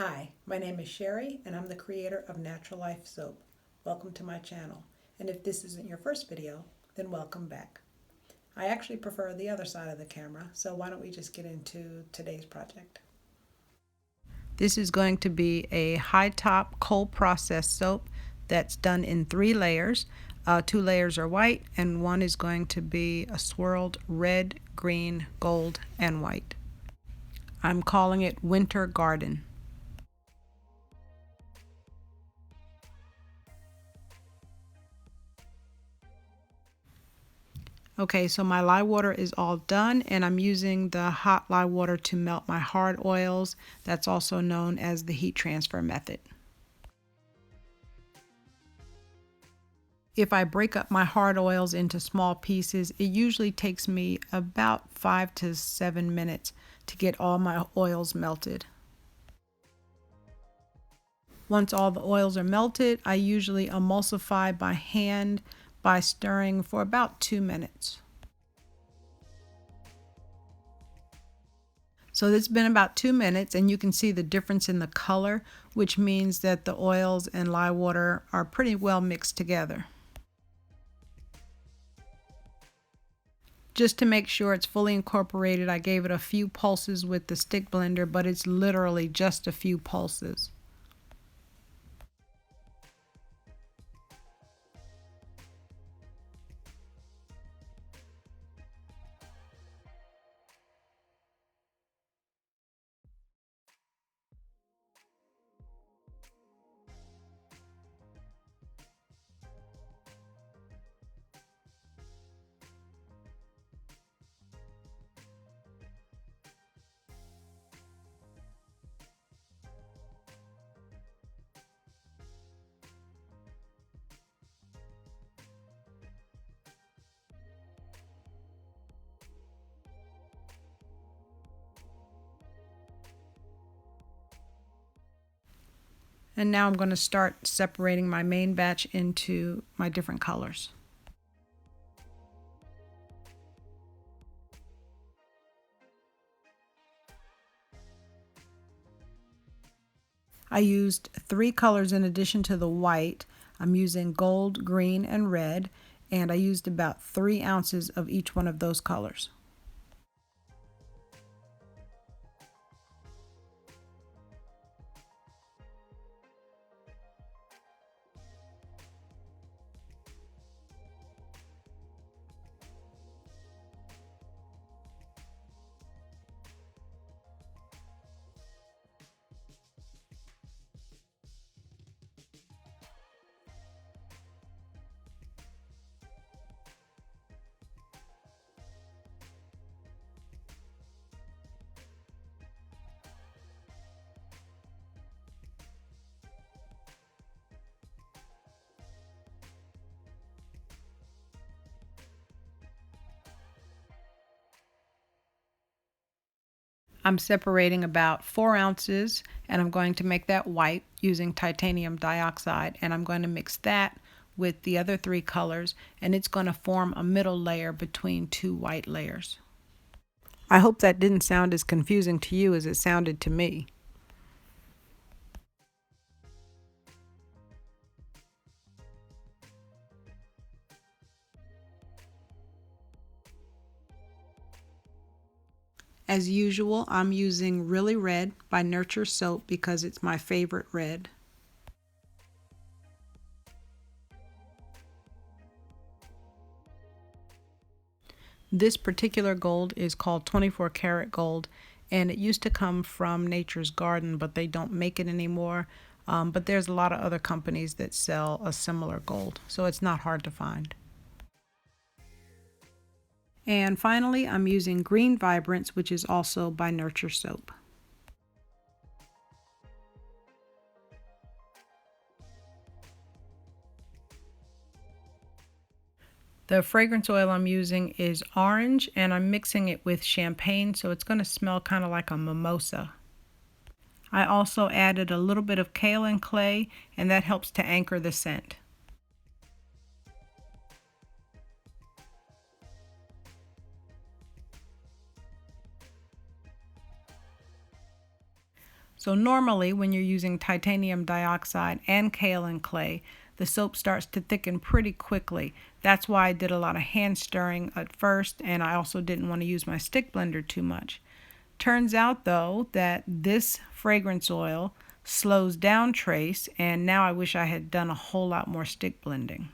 Hi, my name is Sherry and I'm the creator of Naturalife Soap. Welcome to my channel. And if this isn't your first video, then welcome back. I actually prefer the other side of the camera, so why don't we just get into today's project. This is going to be a high top cold process soap that's done in 3 layers. 2 layers are white and one is going to be a swirled red, green, gold, and white. I'm calling it Winter Garden. Okay, so my lye water is all done and I'm using the hot lye water to melt my hard oils. That's also known as the heat transfer method. If I break up my hard oils into small pieces, it usually takes me about 5 to 7 minutes to get all my oils melted. Once all the oils are melted, I usually emulsify by hand by stirring for about 2 minutes. So it's been about 2 minutes and you can see the difference in the color, which means that the oils and lye water are pretty well mixed together. Just to make sure it's fully incorporated, I gave it a few pulses with the stick blender, but it's literally just a few pulses. And now I'm going to start separating my main batch into my different colors. I used 3 colors in addition to the white. I'm using gold, green, and red, and I used about 3 ounces of each one of those colors. I'm separating about 4 ounces and I'm going to make that white using titanium dioxide, and I'm going to mix that with the other 3 colors and it's going to form a middle layer between 2 white layers. I hope that didn't sound as confusing to you as it sounded to me. As usual, I'm using Really Red by Nurture Soap because it's my favorite red. This particular gold is called 24 Carat Gold, and it used to come from Nature's Garden, but they don't make it anymore. But there's a lot of other companies that sell a similar gold, so it's not hard to find. And finally, I'm using Green Vibrance, which is also by Nurture Soap. The fragrance oil I'm using is orange and I'm mixing it with champagne, so it's going to smell kind of like a mimosa. I also added a little bit of kaolin clay and that helps to anchor the scent. So normally when you're using titanium dioxide and kaolin clay, the soap starts to thicken pretty quickly. That's why I did a lot of hand stirring at first, and I also didn't want to use my stick blender too much. Turns out though that this fragrance oil slows down trace, and now I wish I had done a whole lot more stick blending.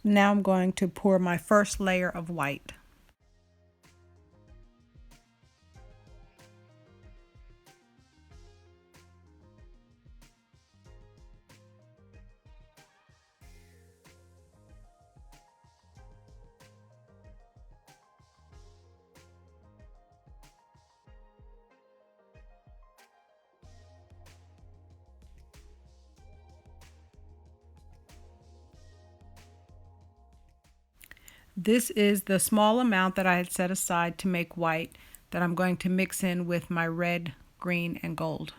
Now I'm going to pour my first layer of white. This is the small amount that I had set aside to make white that I'm going to mix in with my red, green, and gold.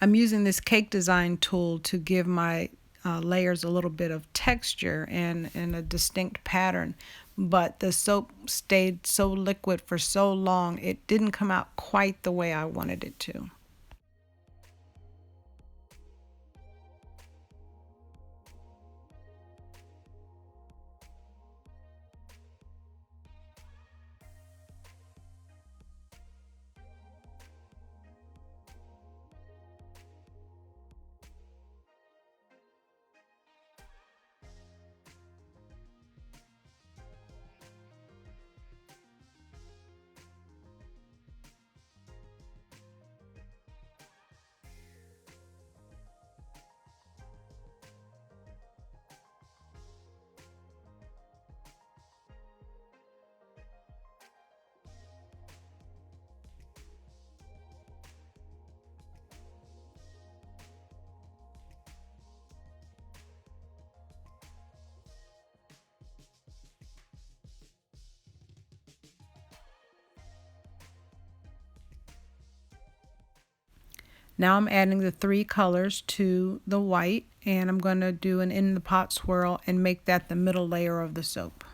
I'm using this cake design tool to give my layers a little bit of texture and a distinct pattern, but the soap stayed so liquid for so long it didn't come out quite the way I wanted it to. Now I'm adding the three colors to the white, and I'm going to do an in the pot swirl and make that the middle layer of the soap.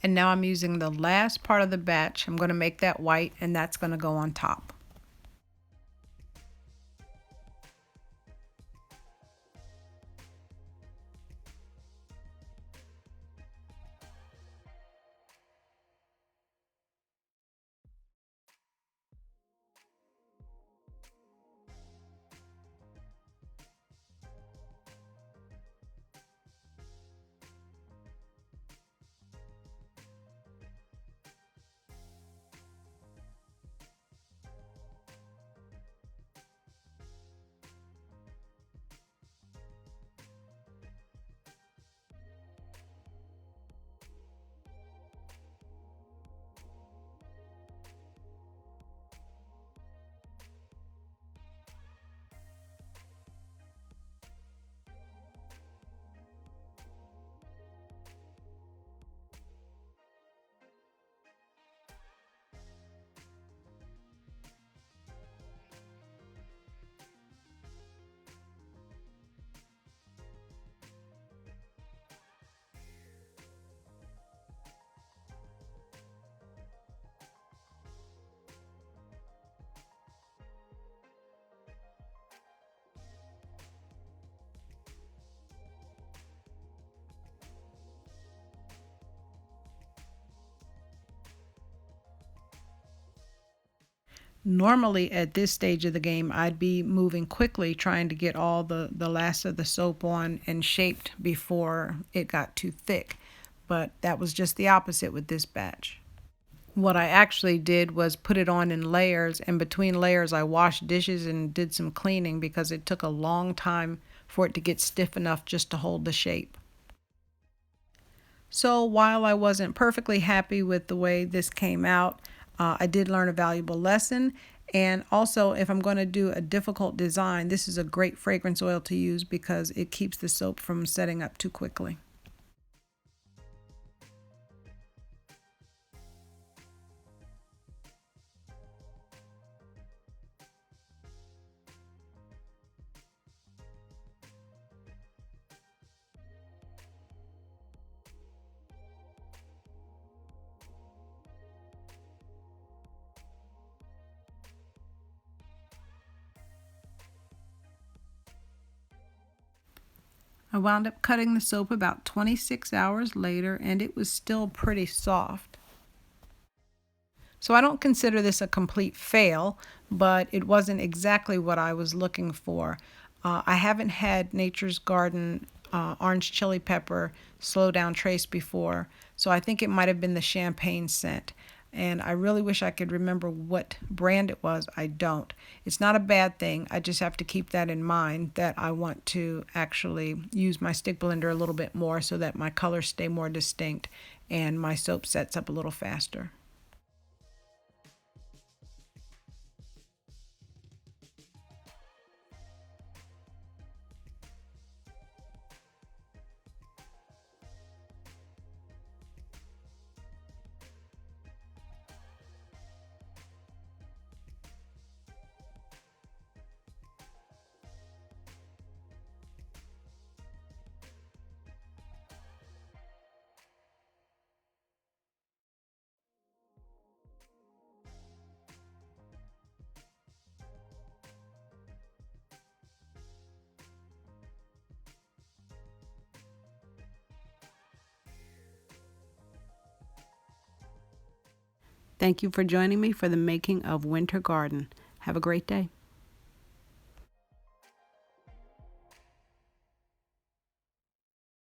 And now I'm using the last part of the batch. I'm going to make that white, and that's going to go on top. Normally at this stage of the game, I'd be moving quickly trying to get all the last of the soap on and shaped before it got too thick. But that was just the opposite with this batch. What I actually did was put it on in layers, and between layers I washed dishes and did some cleaning because it took a long time for it to get stiff enough just to hold the shape. So while I wasn't perfectly happy with the way this came out, I did learn a valuable lesson. And also, if I'm going to do a difficult design, this is a great fragrance oil to use because it keeps the soap from setting up too quickly. I wound up cutting the soap about 26 hours later, and it was still pretty soft. So I don't consider this a complete fail, but it wasn't exactly what I was looking for. I haven't had Nature's Garden orange chili pepper slow down trace before, so I think it might have been the champagne scent. And I really wish I could remember what brand it was. I don't. It's not a bad thing. I just have to keep that in mind that I want to actually use my stick blender a little bit more so that my colors stay more distinct and my soap sets up a little faster. Thank you for joining me for the making of Winter Garden. Have a great day.